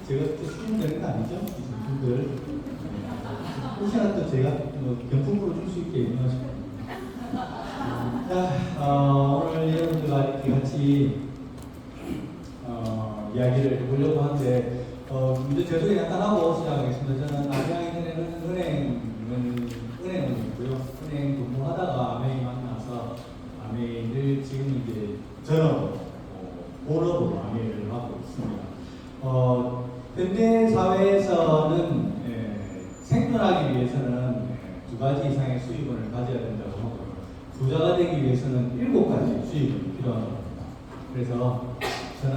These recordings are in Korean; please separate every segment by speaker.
Speaker 1: 제가 또 수준되는 거 아니죠? 이 분들. 혹시나 또 제가 경품으로 줄 수 있게 유명하십니다. 자, 오늘 여러분들과 이렇게 같이 이야기를 해보려고 하는데, 먼저 제 소개 약간 하고 시작하겠습니다. 저는 아메이는 은행원이고요. 은행 근무하다가 아메이 만나서 아메이를 지금 이제 전업으로, 본업으로 아메이를 하고 있습니다. 현대 사회에서는 생존하기 위해서는 두 가지 이상의 수입원을 가져야 된다고 하고, 부자가 되기 위해서는 7가지 수입원이 필요하다고 합니다. 그래서 저는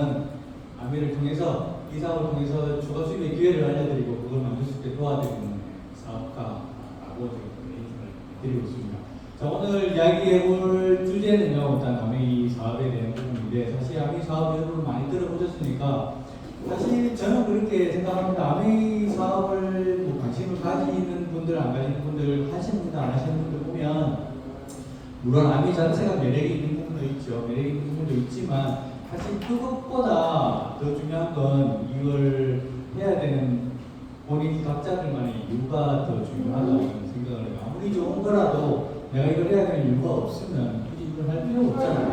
Speaker 1: 아메이를 통해서, 이 사업을 통해서 추가 수입의 기회를 알려드리고 그걸 만들 수 있게 도와드리는 사업가라고 인사를 드리고 있습니다. 자, 오늘 이야기해볼 주제는요, 일단 아메이 사업에 대한 부분인데, 사실 아메이 사업 여러분 많이 들어보셨으니까, 사실 저는 그렇게 생각합니다. 아메이 사업을 관심을 가지는 분들, 안 가지는 분들, 하시는 분들, 안 하시는 분들 보면, 물론 아메이 자체가 매력이 있는 부분도 있죠. 매력이 있는 부분도 있지만, 사실 그것보다 더 중요한 건 이걸 해야 되는 본인 각자들만의 이유가 더 중요하다고 생각을 해요. 아무리 좋은 거라도 내가 이걸 해야 되는 이유가 없으면 굳이 이걸 할 필요가 없잖아요.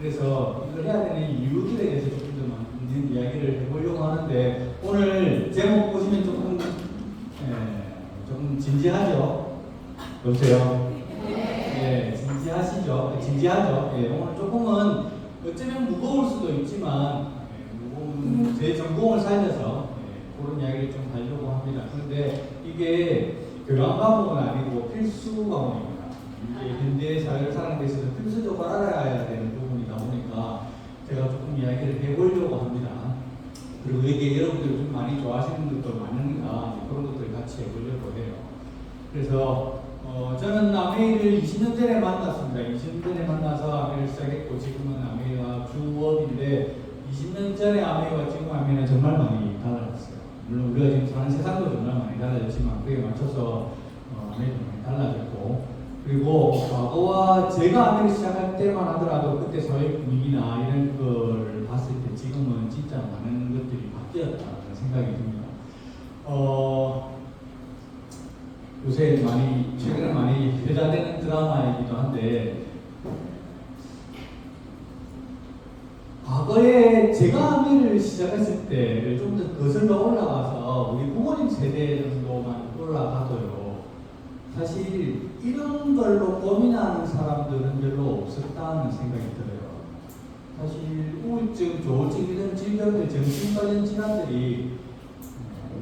Speaker 1: 그래서 이걸 해야 되는 이유들에 대해서 조금 더 많은 이야기를 해보려고 하는데, 오늘 제목 보시면 조금 진지하죠? 여보세요? 네, 진지하죠? 오늘 조금은 어쩌면 무거울 수도 있지만, 무거운 제 전공을 살려서 그런 이야기를 좀 하려고 합니다. 그런데 이게 교양 과목은 아니고 필수 과목입니다. 이게 현대 사회를 사는 데 있어서 필수적으로 알아야 되는 부분이다 보니까 제가 조금 이야기를 해보려고 합니다. 그리고 이게 여러분들이 좀 많이 좋아하시는 것도 많으니까 그런 것들 같이 해보려고 해요. 그래서 저는 아메이를 20년 전에 만났습니다. 20년 전에 만나서 아메이를 시작했고, 지금은 아메이가 주업인데, 20년 전에 아메이와 지금 아메이는 정말 많이 달라졌어요. 물론 우리가 지금 사는 세상도 정말 많이 달라졌지만, 그에 맞춰서 아메이도 많이 달라졌고, 그리고 과거와 제가 아메이를 시작할 때만 하더라도 그때 사회 분위기나 이런 걸 봤을 때 지금은 진짜 많은 것들이 바뀌었다는 생각이 듭니다. 요새 최근에 많이 회자되는 드라마이기도 한데, 과거에 제가 아메이를 시작했을 때를 좀 더 거슬러 올라가서 우리 부모님 세대 정도만 올라가도요, 사실 이런 걸로 고민하는 사람들은 별로 없었다는 생각이 들어요. 사실 우울증, 조울증 이런 질병들, 정신 관련 질환들이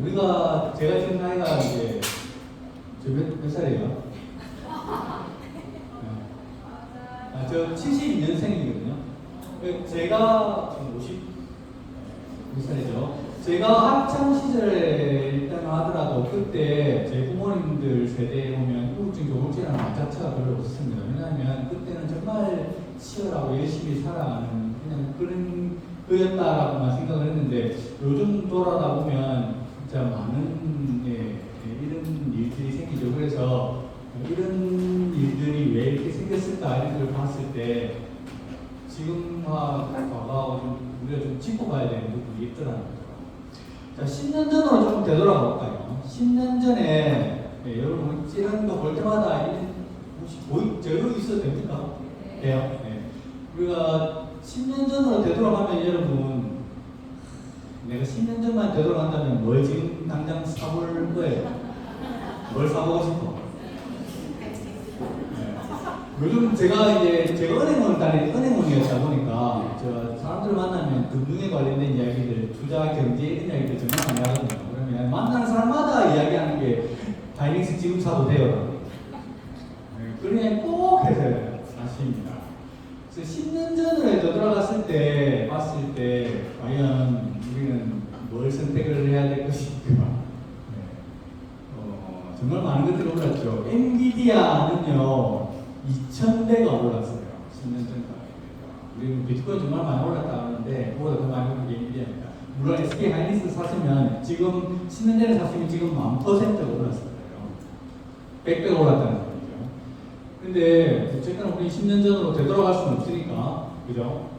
Speaker 1: 제가 지금 나이가 이제 몇 살이에요? 저 72년생이거든요. 제가 지금 50살이죠. 제가 학창 시절에 일단 하더라도 그때 제 부모님들 세대에 보면 우울증, 조울증이라는 말 자체가 별로 없었습니다. 왜냐하면 그때는 정말 치열하고 열심히 살아가는 그냥 그런 거였다라고만 생각을 했는데, 요즘 돌아다 보면 진짜 많은 이런 일들이 생기죠. 그래서 이런 일들이 왜 이렇게 생겼을까 이런 걸 봤을 때 지금과 과거하고 우리가 좀 짚어봐야 되는 부분이 있더라는 거죠. 자, 10년 전으로 좀 되돌아가 볼까요? 10년 전에 여러분 이런 거 볼 때마다 혹시 저로 있어도 됩니까? 돼요? 네. 우리가 10년 전으로 되돌아가면 여러분, 내가 10년 전만 되돌아간다면 뭘 지금 당장 사볼 거예요? 뭘 사보고 싶어? 네. 요즘 제가 은행원이었다 보니까 사람들 만나면 금융에 관련된 이야기들, 투자, 경제 이런 이야기들 정말 많이 하거든요. 그러면 만나는 사람마다 이야기하는 게 하이닉스 지금 사도 돼요. 그냥 꼭 해서요. 사실입니다. 그래서 10년 전으로 되돌아갔을 때 봤을 때 과연 우리는 뭘 선택을 해야 될 것인가? 정말 많은 것들이 올랐죠. 엔비디아는요 2,000배가 올랐어요. 10년 전까지. 우리 비트코인 정말 많이 올랐다 하는데 그보다 더 많이 오른 게 엔비디아입니다. 물론 SK 하이닉스 샀으면 지금 10년 전에 샀으면 지금 1000% 올랐을 거예요. 100배가 올랐다는 거죠. 근데 어쨌든 우리 10년 전으로 되돌아갈 수는 없으니까, 그죠?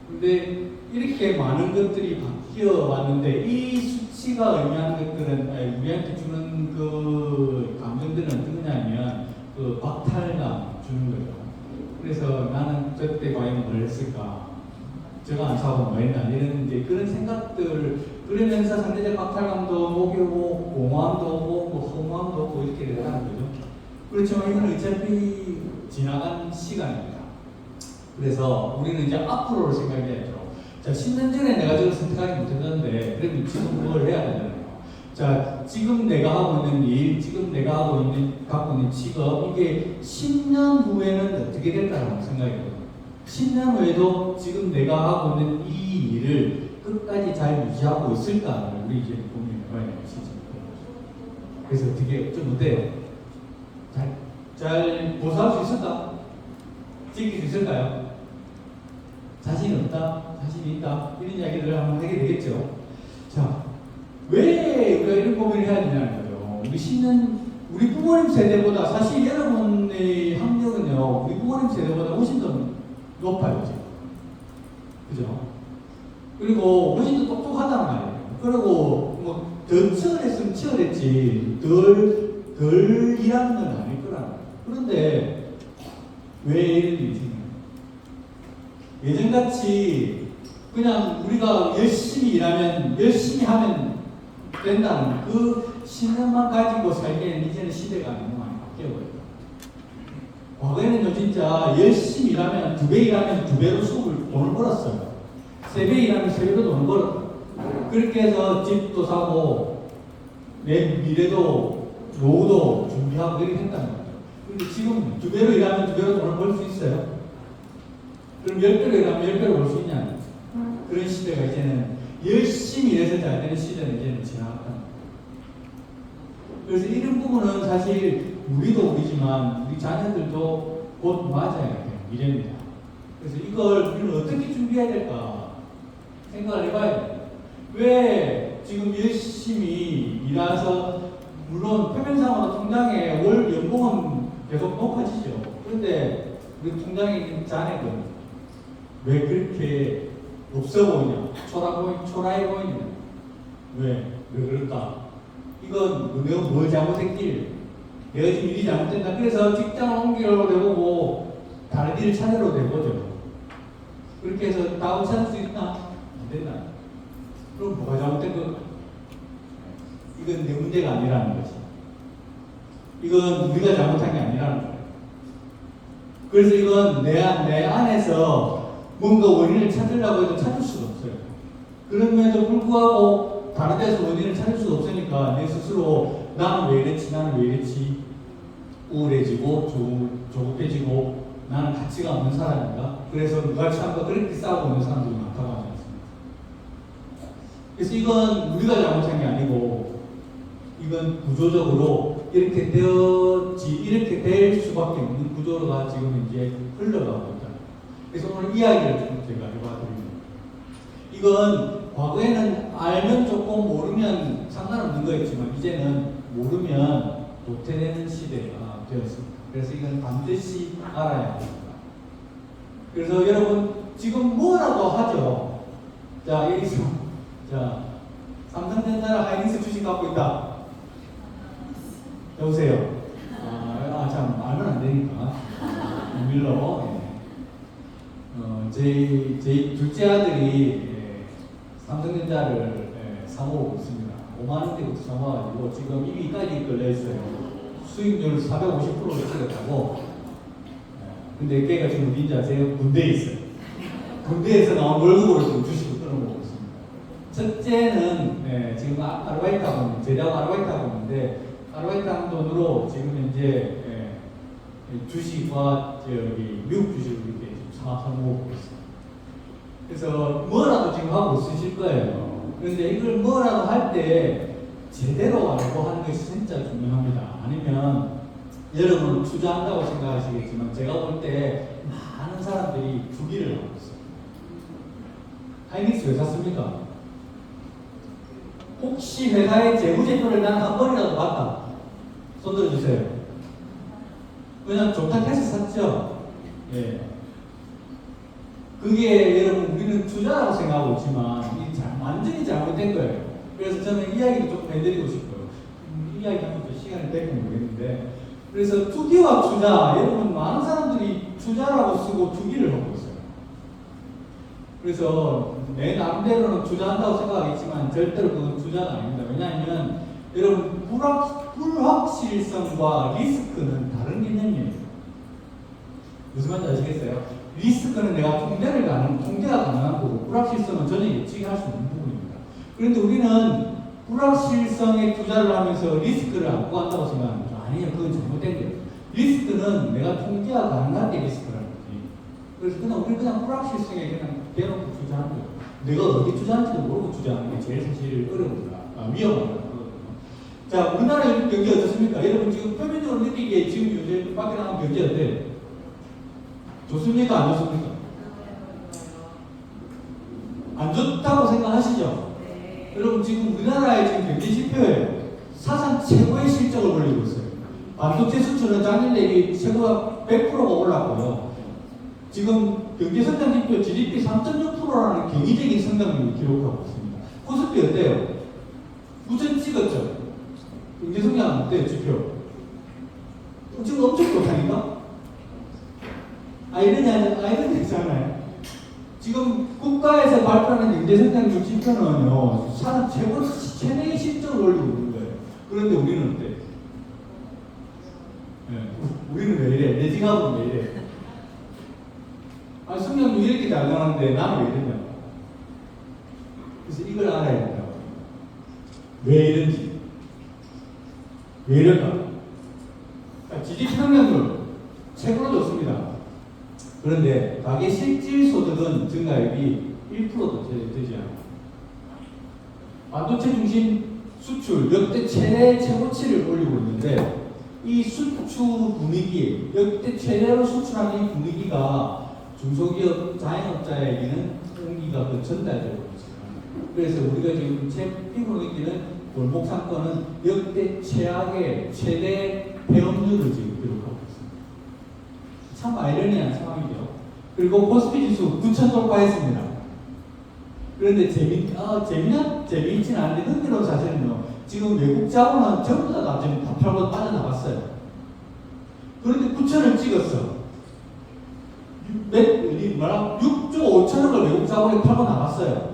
Speaker 1: 근데 이렇게 많은 것들이 바뀌어 왔는데 이 수치가 의미하는 것들은 우리한테 주는 그 감정들은 어떤 거냐면 그 박탈감 주는 거죠. 그래서 나는 저때 과연 뭘 했을까? 저거 안 사고 뭐 했나? 이런 이제 그런 생각들 그러면서 상대적 박탈감도 오고 공허함도 오고 뭐 허무함도 오고 이렇게 된다는 거죠. 그렇지만 이건 어차피 지나간 시간입니다. 그래서 우리는 이제 앞으로를 생각해야죠. 자, 10년 전에 내가 저걸 선택하지 못했는데, 그러면 지금 뭘 해야 되잖아요. 자, 지금 내가 하고 있는 일, 지금 내가 갖고 있는 직업, 이게 10년 후에는 어떻게 될까라고 생각해요. 10년 후에도 지금 내가 하고 있는 이 일을 끝까지 잘 유지하고 있을까를 우리 이제 고민해봐야 돼요, 진짜. 그래서 어떻게, 좀 어때요? 잘 보수할 수 있을까? 지킬 수 있을까요? 자신이 없다? 자신이 있다? 이런 이야기를 한번 하게 되겠죠. 자, 왜 우리가 이런 고민을 해야 되냐는 거죠. 우리 부모님 세대보다 사실 여러분의 학력은요, 우리 부모님 세대보다 훨씬 더 높아요, 지금. 그죠? 그리고 훨씬 더 똑똑하단 말이에요. 그리고 뭐 더 치열했으면 치열했지, 덜 일하는 건 아닐 거라는 거예요. 그런데 왜 이런 일이 생겨요? 예전같이 그냥 우리가 열심히 일하면, 열심히 하면 된다는 그 신념만 가지고 살기에는 이제는 시대가 너무 많이 바뀌어버렸다. 과거에는요, 진짜 열심히 일하면, 2배 일하면 2배로 돈을 벌었어요. 3배 일하면 3배로 돈을 벌었다. 그렇게 해서 집도 사고, 내 미래도, 노후도 준비하고 이렇게 했다는 거죠. 근데 지금 2배로 일하면 2배로 돈을 벌 수 있어요? 그럼 10배로 일하면 10배로 벌 수 있냐? 그런 시대가 이제는 열심히 일해서 잘 되는 시대는 이제는 지나갔다. 그래서 이런 부분은 사실 우리도 우리지만 우리 자녀들도 곧 맞아야 돼요. 미래입니다. 그래서 이걸 우리는 어떻게 준비해야 될까 생각을 해봐야 돼요. 왜 지금 열심히 일해서 물론 표면상으로 통장에 월 연봉은 계속 높아지죠. 그런데 우리 통장에 있는 잔액은 왜 그렇게 없어 보이냐? 초라해 보이냐? 왜 그럴까? 이건 내가 뭘 잘못했길? 내가 지금 일이 잘못됐다. 그래서 직장을 옮기려고 해보고 다른 일을 찾으려고 해보죠. 그렇게 해서 다음 찾을 수 있나? 안 된다. 그럼 뭐가 잘못된 걸까? 이건 내 문제가 아니라는 거지. 이건 우리가 잘못한 게 아니라는 거예요. 그래서 이건 내 안에서 뭔가 원인을 찾으려고 해도 찾을 수가 없어요. 그럼에도 불구하고 다른 데서 원인을 찾을 수가 없으니까 내 스스로 나는 왜 이랬지 우울해지고 조급해지고 나는 가치가 없는 사람인가? 그래서 누가 참과 그렇게 싸우고 있는 사람들이 많다고 하지 않습니까? 그래서 이건 우리가 잘못한 게 아니고 이건 구조적으로 이렇게 될 수밖에 없는 구조가 지금 이제 흘러가고 있다. 그래서 오늘 이야기를 좀 제가 해봐드립니다. 이건 과거에는 알면 좋고 모르면 상관없는 거였지만 이제는 모르면 도태되는 시대가 되었습니다. 그래서 이건 반드시 알아야 합니다. 그래서 여러분 지금 뭐라도 하죠. 자, 여기서 삼성전자 하이닉스 주식 갖고 있다. 여보세요. 참 알면 안 되니까 비밀로. 제 둘째 아들이 삼성전자를 사모으고 있습니다. 5만 원대부터 사모아가지고 지금 이미까지 걸려 있어요. 수익률 450%를 찍었다고. 근데 걔가 지금 어딘지 아세요? 군대에 있어요. 군대에서 나온 월급으로 지금 주식을 끊어먹고 있습니다. 첫째는 지금 아르바이트 하고 있는데, 제대하고 아르바이트 하고 있는데, 아르바이트 한 돈으로 지금 현재 주식과 미국 주식을 이렇게 사모으고 있어요. 그래서 뭐라도 지금 하고 있으실 거예요. 그런데 이걸 뭐라도 할 때 제대로 알고 하는 것이 진짜 중요합니다. 아니면 여러분은 투자한다고 생각하시겠지만 제가 볼 때 많은 사람들이 투기를 하고 있어요. 하이닉스 왜 샀습니까? 혹시 회사의 재무제표를 난 한 번이라도 봤다. 손 들어주세요. 그냥 좋다 해서 샀죠. 예. 그게 여러분 우리는 우리는 투자라고 생각하고 있지만 이게 완전히 잘못된 거예요. 그래서 저는 이야기를 좀 해드리고 싶어요. 이야기하면 또 시간이 될지 모르겠는데, 그래서 투기와 투자, 여러분 많은 사람들이 투자라고 쓰고 투기를 하고 있어요. 그래서 내 나름대로는 투자한다고 생각하겠지만 절대로 그건 투자가 아닙니다. 왜냐하면 여러분 불확실성과 리스크는 다른 개념이에요. 무슨 말인지 아시겠어요? 리스크는 내가 통계가 가능한 거고, 불확실성은 전혀 예측할 수 없는 부분입니다. 그런데 우리는 불확실성에 투자를 하면서 리스크를 안고 한다고 생각합니다. 아니에요. 그건 잘못된 거예요. 리스크는 내가 통계가 가능한 게 리스크라는 거지. 그래서 우리 그냥 불확실성에 그냥 대놓고 투자하는 거예요. 내가 어디 투자하는지도 모르고 투자하는 게 제일 사실 어려운 거야. 위험한 거거든요. 자, 우리나라의 경제 어떻습니까? 여러분 지금 표면적으로 느끼기에 지금 요새 밖에 나온 경제 어때요? 좋습니까? 안 좋습니까? 안 좋다고 생각하시죠?
Speaker 2: 네.
Speaker 1: 여러분 지금 우리나라의 지금 경제 지표에 사상 최고의 실적을 올리고 있어요. 반도체 수출은 작년 대비 최고가 100%가 올랐고요. 지금 경제 성장 지표 GDP 3.6%라는 경이적인 성장률을 기록하고 있습니다. 코스피 어때요? 무슨 찍었죠? 경제 성장 어때요? 지표? 지금 엄청 좋다니까? 아이러니잖아요. 지금 국가에서 발표하는 경제성장률 지표는요, 사상 최대의 실적을 올리고 있는 거예요. 그런데 우리는 어때? 네. 우리는 왜 이래? 내 지갑은 왜 이래? 아니, 성장률 이렇게 잘 나가는데 나는 왜 이러냐? 그래서 이걸 알아야 된다고. 왜 이런지. 왜 이럴까? GDP 성장률 최고로 좋습니다. 그런데 가계 실질 소득은 증가율이 1%도 되지 않아요. 반도체 중심 수출 역대 최고치를 올리고 있는데, 이 수출 분위기, 역대 최대로 수출하는 이 분위기가 중소기업 자영업자에게는 공기가 전달되고 있어요. 그래서 우리가 지금 피부로 느끼는 골목 상권은 역대 최악의 최대 배업률을 지금 기록하고 있습니다. 참 아이러니한 상황이죠. 그리고 코스피 지수 9,000 돌파했습니다. 그런데 재미있지는 않은데 흥미로운 사실은요, 지금 외국 자본은 전부 다 지금 다 팔고 빠져나갔어요. 그런데 9,000을 찍었어. 6조 5천억을 외국 자본에 팔고 나갔어요.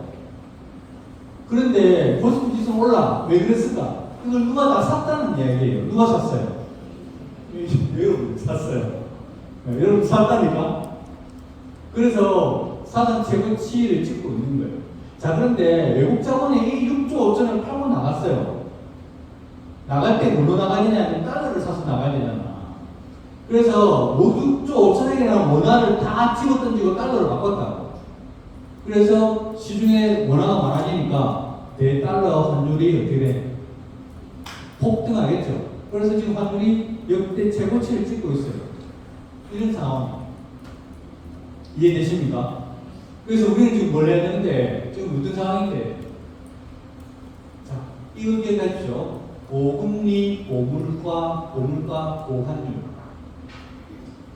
Speaker 1: 그런데 코스피 지수는 올라. 왜 그랬을까? 이걸 누가 다 샀다는 이야기예요. 누가 샀어요? 여러분 샀어요. 여러분 샀다니까? 그래서 사상 최고치를 찍고 있는 거예요. 자, 그런데 외국 자본이 이 6조 5천을 팔고 나갔어요. 나갈 때 뭘로 나가느냐면 달러를 사서 나가야 되잖아. 그래서 6조 5천억이라는 원화를 다 집어던지고 달러로 바꿨다고. 그래서 시중에 원화가 많아지니까 대달러 환율이 어떻게 돼? 폭등하겠죠. 그래서 지금 환율이 역대 최고치를 찍고 있어요. 이런 상황. 이해되십니까? 그래서 우리는 지금 뭘 해야 되는데, 지금 어떤 상황인데, 자, 이거 기억하십시오. 고금리, 고물가, 고환율.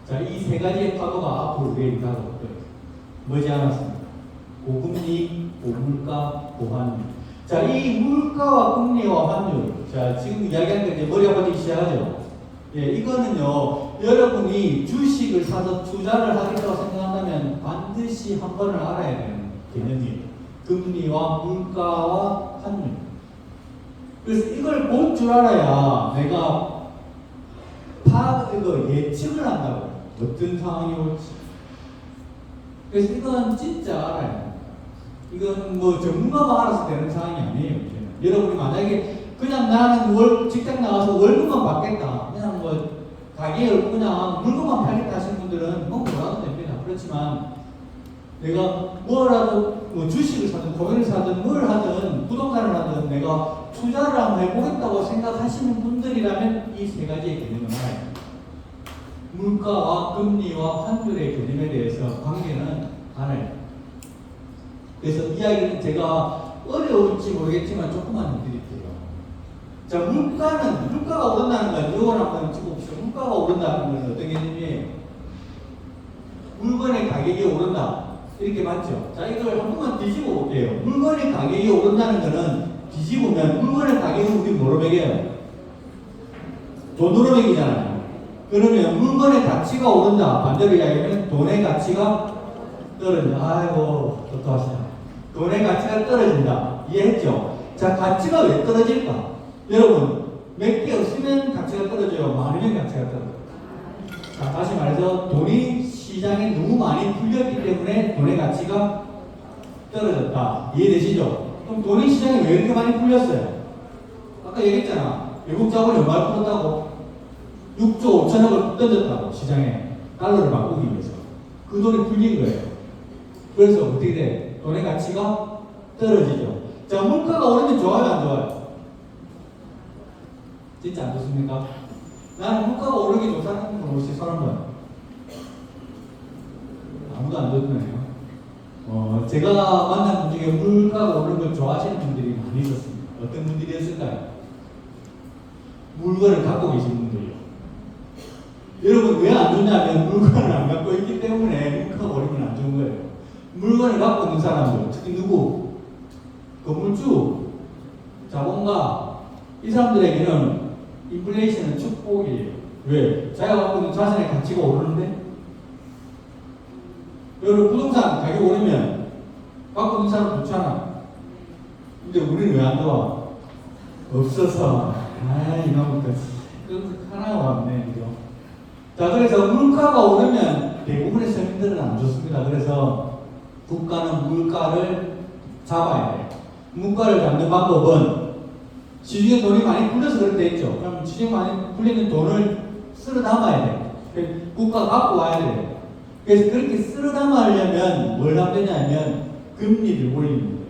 Speaker 1: 자, 이 세 가지의 파도가 앞으로 우리에게 다가올 거예요. 머지 않았습니다. 고금리, 고물가, 고환율. 자, 이 물가와 금리와 환율. 자, 지금 이야기하는 게 이제 머리 아파지기 시작하죠. 예, 이거는요, 여러분이 주식을 사서 투자를 하겠다고 생각한다면 반드시 한 번을 알아야 되는 개념이에요. 금리와 물가와 환율. 그래서 이걸 볼 줄 알아야 내가 예측을 한다고. 어떤 상황이 올지. 그래서 이건 진짜 알아야 돼요. 이건 뭐 전문가가 알아서 되는 상황이 아니에요. 이제는. 여러분이 만약에 그냥 나는 직장 나가서 월급만 받겠다. 그냥 뭐 가게에 그냥 물건만 팔겠다 하시는 분들은 뭐 뭐라도 됩니다. 그렇지만 내가 뭐라도 뭐 주식을 사든 고기를 사든 뭘 하든 부동산을 하든 내가 투자를 한번 해보겠다고 생각하시는 분들이라면 이 세 가지의 개념을 알아야 됩니다. 물가와 금리와 환율의 개념에 대해서 관계는 알아야 됩니다. 그래서 이야기는 제가 어려울지 모르겠지만 조금만 해드릴게요. 자, 물가가 오른다는 건 이걸 한번 찍어봅시다. 물가가 오른다는 건 어떤 개념이에요? 물건의 가격이 오른다. 이렇게 맞죠? 자, 이걸 한 번만 뒤집어 볼게요. 물건의 가격이 오른다는 거는 뒤집으면 물건의 가격은 우리 뭐로 매겨요? 돈으로 매기잖아요. 그러면 물건의 가치가 오른다. 반대로 이야기하면 돈의 가치가 떨어진다. 아이고, 똑똑하시다. 돈의 가치가 떨어진다. 이해했죠? 자, 가치가 왜 떨어질까? 여러분, 몇 개 없으면 가치가 떨어져요. 많으면 가치가 떨어져요. 자, 다시 말해서 돈이 시장에 너무 많이 풀렸기 때문에 돈의 가치가 떨어졌다. 이해되시죠? 그럼 돈이 시장에 왜 이렇게 많이 풀렸어요? 아까 얘기했잖아. 외국 자본이 얼마를 풀었다고? 6조 5천억을 던졌다고, 시장에. 달러를 바꾸기 위해서. 그 돈이 풀린 거예요. 그래서 어떻게 돼? 돈의 가치가 떨어지죠. 자, 물가가 오르면 좋아요, 안 좋아요? 진짜 안 좋습니까? 나는 물가가 오르게 조사하는 건 혹시 손 한번. 아무도 안 좋네요. 제가 만난 분 중에 물가가 오르는 걸 좋아하시는 분들이 많이 있었습니다. 어떤 분들이었을까요? 물건을 갖고 계신 분들이요. 여러분, 왜 안 좋냐면 물건을 안 갖고 있기 때문에 물가가 오르면 안 좋은 거예요. 물건을 갖고 있는 사람들, 특히 누구? 건물주, 자본가, 이 사람들에게는 인플레이션은 축복이에요. 왜? 자기가 갖고 있는 자산의 가치가 오르는데? 여러분, 부동산 가격 오르면 갖고 있는 사람 좋잖아. 근데 우리는 왜 안 좋아? 없어서. 이놈부터 하나가 왔네, 그죠? 자, 그래서 물가가 오르면 대부분의 서민들은 안 좋습니다. 그래서 국가는 물가를 잡아야 돼요. 물가를 잡는 방법은 시중에 돈이 많이 풀려서 그렇게 했죠. 그럼 시중에 많이 풀리는 돈을 쓸어 담아야 돼요. 국가가 갖고 와야 돼요. 그래서 그렇게 쓸어 담으려면 뭘 하면 되냐면 금리를 올리는 거예요.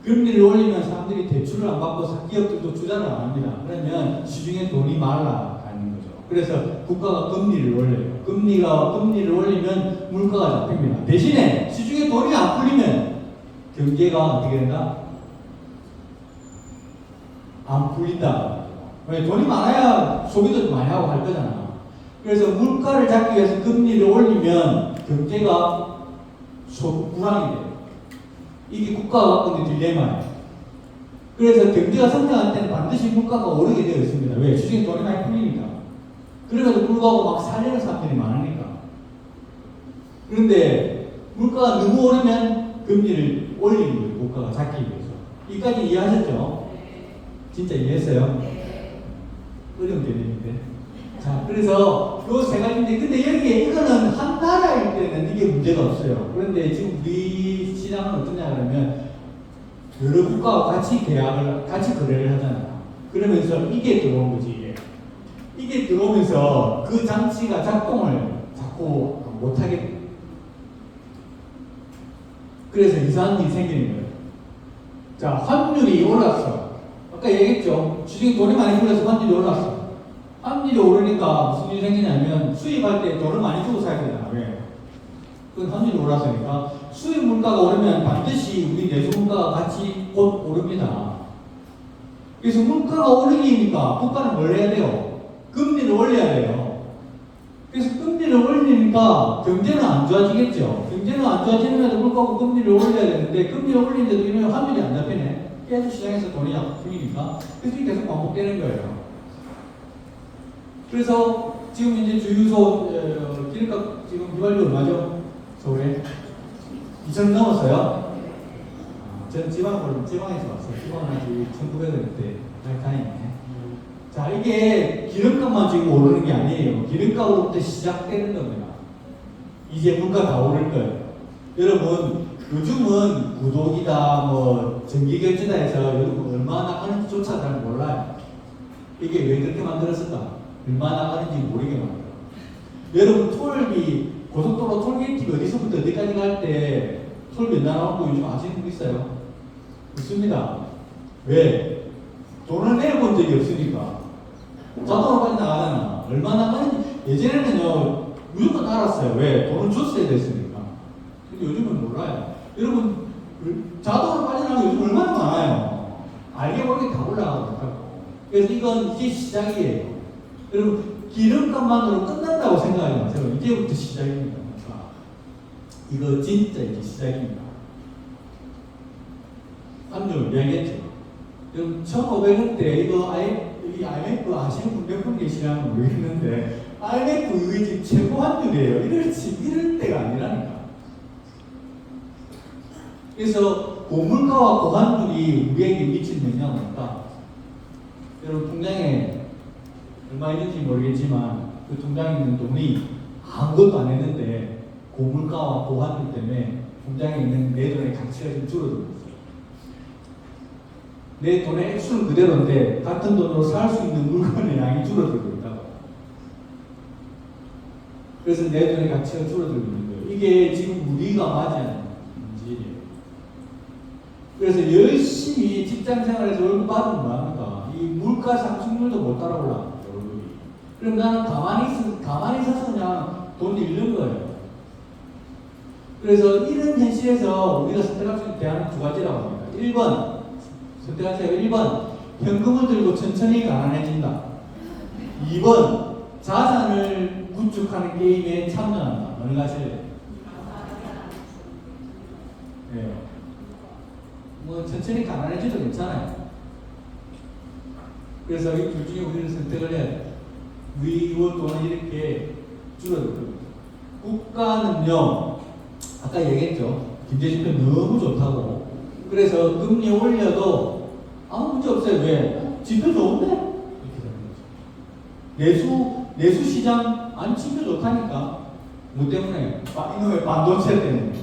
Speaker 1: 금리를 올리면 사람들이 대출을 안 받고 기업들도 투자를 안 합니다. 그러면 시중에 돈이 말라가는 거죠. 그래서 국가가 금리를 올려요. 금리를 올리면 물가가 잡힙니다. 대신에 시중에 돈이 안 풀리면 경제가 어떻게 된다? 안 풀린다. 왜? 돈이 많아야 소비도 많이 하고 할 거잖아. 그래서 물가를 잡기 위해서 금리를 올리면 경제가 불황이 돼요. 이게 국가가 갖고 있는 딜레마예요. 그래서 경제가 성장할 때는 반드시 물가가 오르게 되어 있습니다. 왜? 시중에 돈이 많이 풀리니까. 그럼에도 불구하고 막 살려는 사람들이 많으니까. 그런데 물가가 너무 오르면 금리를 올리는 거예요. 국가가 잡기 위해서. 이까지 이해하셨죠? 진짜 이해했어요? 어려운 개념인데. 자, 그래서 요 세 가지인데, 근데 여기에 이거는 한 나라일 때는 이게 문제가 없어요. 그런데 지금 우리 시장은 어떠냐 그러면 여러 국가와 같이 거래를 하잖아요. 그러면서 이게 들어온 거지, 이게 들어오면서 그 장치가 작동을 자꾸 못하게 돼요. 그래서 이상한 일이 생기는 거예요. 자, 환율이 올랐어. 아까 얘기했죠. 주식에 돈이 많이 풀려서 환율이 올랐어. 환율이 오르니까 무슨 일이 생기냐면 수입할 때 돈을 많이 주고 사야 되잖아. 왜? 그건 환율이 올랐으니까 수입 물가가 오르면 반드시 우리 내수 물가가 같이 곧 오릅니다. 그래서 물가가 오르니까 국가는 뭘 해야 돼요? 금리를 올려야 돼요. 그래서 금리를 올리니까 경제는 안 좋아지겠죠. 경제는 안 좋아지는데도 불구하고 금리를 올려야 되는데 금리를 올리는데도 이러면 환율이 안 잡히네. 계속 시장에서 돈이 안 풀리니까 그래서 계속 반복되는 거예요. 그래서 지금 이제 주유소 기름값 지금 휘발유 얼마죠? 서울에 2천 넘었어요. 저는 지방에서 왔어요. 지방은 아직 1,900원대 다니네. 자, 이게 기름값만 지금 오르는 게 아니에요. 기름값으로부터 시작되는 겁니다. 이제 물가 다 오를 거예요. 여러분, 요즘은 구독이다, 전기결제다 해서 여러분 얼마 나가는지조차 잘 몰라요. 이게 왜 그렇게 만들었을까? 얼마 나가는지 모르게 만들어. 여러분, 톨비, 고속도로 톨게이트 어디서부터 어디까지 갈 때 톨 몇 나가는 거 요즘 아시는 분 있어요? 있습니다. 왜? 돈을 내본 적이 없으니까. 자동으로 나가잖아. 얼마 나가는지 예전에는요 무조건 알았어요. 왜? 돈을 줬어야 됐으니까. 근데 요즘은 몰라요. 여러분 자동으로 빠져나가는 게 요즘 얼마나 많아요. 알게 모르게 다 올라가고 있다고. 그래서 이건 이제 시작이에요. 여러분 기름값만으로 끝난다고 생각하지 마세요. 이제부터 시작입니다. 이거 진짜 이제 시작입니다. 환율 이야기했죠. 그럼 1,500원대 이거 이 IMF 아시는 분 몇 분 계시나 모르겠는데 IMF 이게 지금 최고 환율이에요. 이럴 때가 아니라니까. 그래서 고물가와 고환율이 우리에게 미치는 영향은 없다. 여러분 통장에 얼마 있는지 모르겠지만 그 통장에 있는 돈이 아무것도 안 했는데 고물가와 고환율 때문에 통장에 있는 내 돈의 가치가 좀 줄어들고 있어요. 내 돈의 액수는 그대로인데 같은 돈으로 살 수 있는 물건의 양이 줄어들고 있다고. 그래서 내 돈의 가치가 줄어들고 있는 거예요. 이게 지금 우리가 맞이하는 문제예요. 그래서 열심히 직장 생활에서 월급 받으면 뭐합니까? 이 물가 상승률도 못 따라올라. 월급이. 그럼 나는 가만히 서서 그냥 돈 잃는 거예요. 그래서 이런 현실에서 우리가 선택할 수 있는 대안은 두 가지라고 합니다. 1번, 선택하세요. 1번, 현금을 들고 천천히 가난해진다. 2번, 자산을 구축하는 게임에 참여한다. 어느 가실래요? 네. 뭐 천천히 가난해져도 괜찮아요. 그래서 이 둘 중에 우리는 선택을 해야 돼요. 위월 돈은 이렇게 줄어들 겁니다. 국가는요, 아까 얘기했죠. 경제지표 너무 좋다고. 그래서 금리 올려도 아무 문제 없어요. 왜? 지표 좋은데? 이렇게 되는 거죠. 내수 시장 안 지표 좋다니까. 뭐 때문에? 이놈의 반도체 때문에.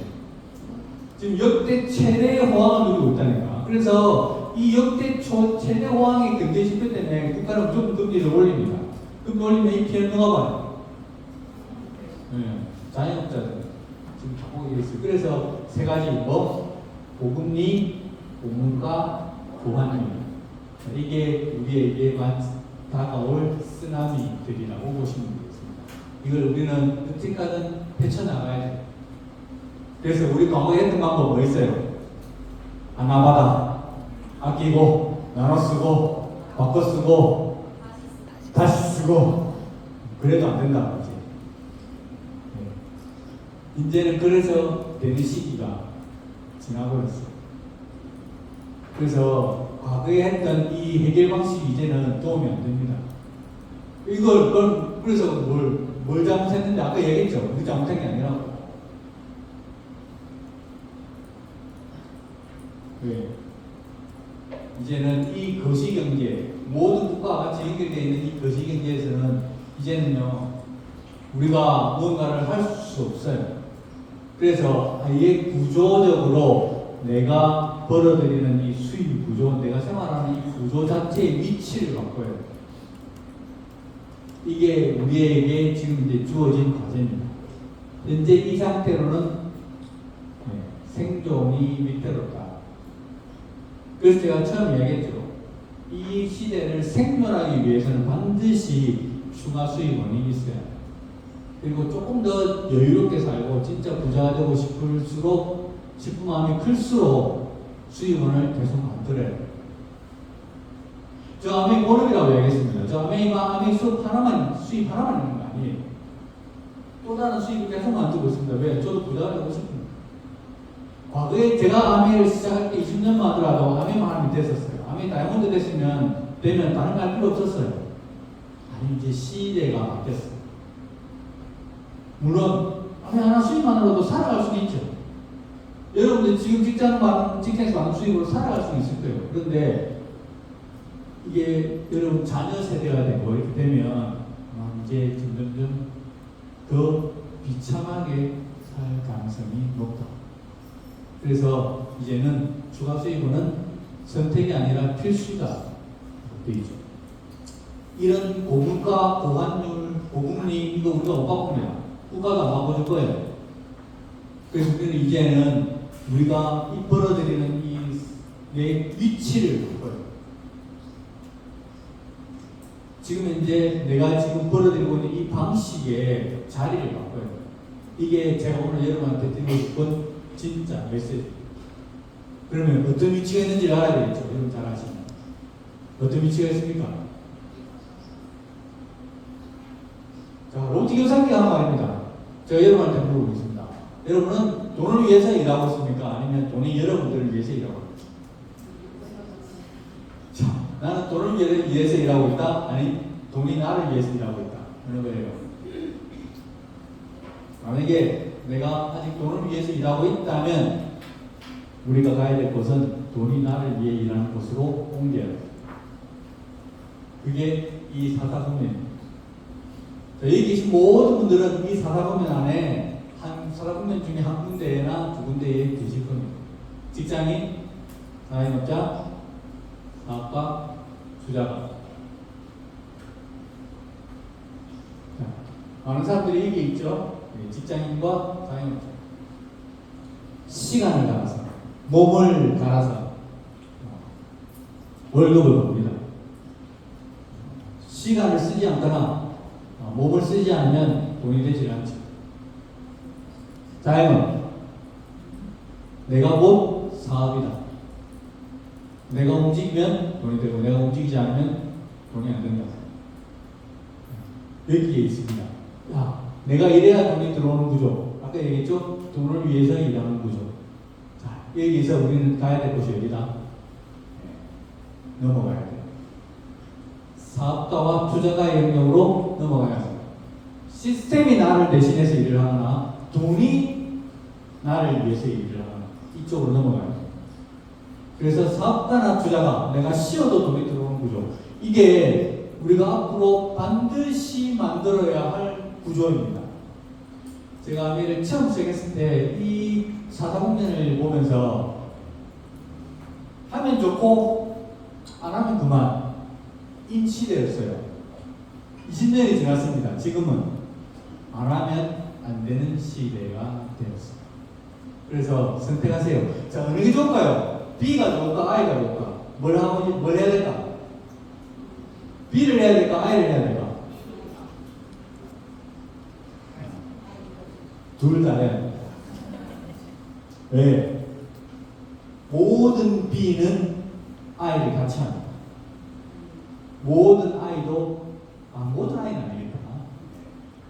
Speaker 1: 지금 역대 최대 호황을 누리고 있다니까. 그래서 이 역대 최대 호황의 경제 지표 때문에 국가는 무조건 금리를 올립니다. 금리 올리면 이 피해는 누가 봐요? 네. 자영업자들. 지금 다 보고 있어요. 그래서 세 가지 뭐? 고금리, 고물가, 고환율. 이게 우리에게 다가올 쓰나미들이라고 보시면 되겠습니다. 이걸 우리는 어떻게든 헤쳐나가야 돼요. 그래서 우리 과거에 했던 방법 뭐 있어요? 하나받아, 아끼고, 나눠 쓰고, 바꿔 쓰고, 다시 쓰고. 그래도 안 된다. 이제는 그래서 되는 시기가 지나고 있어요. 그래서 과거에 했던 이 해결 방식이 이제는 도움이 안 됩니다. 그래서 뭘 잘못했는데 아까 얘기했죠. 우리 잘못한 게 아니라고. 왜? 이제는 이 거시경제, 모든 국가와 같이 연결되어 있는 이 거시경제에서는 이제는요, 우리가 무언가를 할 수 없어요. 그래서 아예 구조적으로 내가 벌어들이는 이 수입 구조, 내가 생활하는 이 구조 자체의 위치를 바꿔야 돼요. 이게 우리에게 지금 이제 주어진 과제입니다. 현재 이 상태로는 생존이 위태롭다. 그래서 제가 처음 이야기했죠. 이 시대를 생존하기 위해서는 반드시 추가 수입원이 있어야 해요. 그리고 조금 더 여유롭게 살고 진짜 부자가 되고 싶은 마음이 클수록 수입원을 계속 만들어야 돼요. 저 아메이 본업이라고 얘기했습니다. 저 아메이 수입 하나만 있는 거 아니에요. 또 다른 수입을 계속 만들고 있습니다. 왜? 저도 부자가 되고 싶습니다. 과거에 제가 아메이를 시작할 때 20년만 하더라도 아메이만 하면 됐었어요. 아메이 다이아몬드 되면 다른 거 할 필요 없었어요. 아니, 이제 시대가 바뀌었어요. 물론 아메이 하나 수입만으로도 살아갈 수는 있죠. 여러분들 지금 직장에서 받는 수입으로 살아갈 수는 있을 거예요. 그런데 이게 여러분 자녀 세대가 되고 이렇게 되면 이제 점점점 더 비참하게 살 가능성이 높다. 그래서 이제는 추가 수입원은 선택이 아니라 필수다. 되죠. 이런 고물가, 고환율, 고금리 이거 우리가 못 바꿉니다. 국가가 안 바꿔줄 거예요. 그래서 우리는 이제는 우리가 벌어들이는 내 위치를 바꿔요. 지금 이제 내가 지금 벌어들이고 있는 이 방식의 자리를 바꿔요. 이게 제가 오늘 여러분한테 드리고 싶은 진짜 메시지. 그러면 어떤 위치가 있는지를 알아야 되겠죠. 여러분 잘 아시나요? 어떤 위치가 있습니까? 자, 로지 교사님이 하는 말입니다. 제가 여러분한테 물어보겠습니다. 여러분은 돈을 위해서 일하고 있습니까? 아니면 돈이 여러분들을 위해서 일하고 있습니까? 자, 나는 돈을 위해서 일하고 있다? 아니, 돈이 나를 위해서 일하고 있다. 어느 거예요? 만약에 내가 아직 돈을 위해서 일하고 있다면 우리가 가야 될 곳은 돈이 나를 위해 일하는 곳으로 옮겨야 돼. 그게 이 사사구면입니다. 여기 계신 모든 분들은 이 사사구면 안에 사사구면 중에 한 군데나 두 군데에 계실 겁니다. 직장인, 자영업자, 사업가, 투자가. 많은 사람들이 여기 있죠. 직장인과 자영업자. 시간을 갈아서, 몸을 갈아서 월급을 받습니다. 시간을 쓰지 않거나 몸을 쓰지 않으면 돈이 되지 않죠. 자영업. 내가 곧 사업이다. 내가 움직이면 돈이 되고 내가 움직이지 않으면 돈이 안 된다. 여기에 있습니다. 야, 내가 이래야 돈이 들어오는 구조. 아까 얘기했죠? 돈을 위해서 일하는 구조. 자, 여기에서 우리는 가야 될 곳이 어디다? 넘어가야 돼요. 사업가와 투자가의 영역으로 넘어가야 합니다. 시스템이 나를 대신해서 일을 하거나 돈이 나를 위해서 일을 하거나 이쪽으로 넘어가야 돼요. 그래서 사업가나 투자가 내가 쉬어도 돈이 들어오는 구조. 이게 우리가 앞으로 반드시 만들어야 할 구조입니다. 제가 아메리를 처음 시작했을 때 이 사사공면을 보면서 하면 좋고 안 하면 그만 인 시대였어요. 20년이 지났습니다. 지금은 안 하면 안 되는 시대가 되었습니다. 그래서 선택하세요. 자, 어느 게 좋을까요? B가 좋을까? I가 좋을까? 뭘 해야 될까? B를 해야 될까? I를 해야 될까? 둘 다 해야 됩니다. 왜? 모든 B는 I를 같이 합니다. 모든 I도, 모든 I는 아니겠다.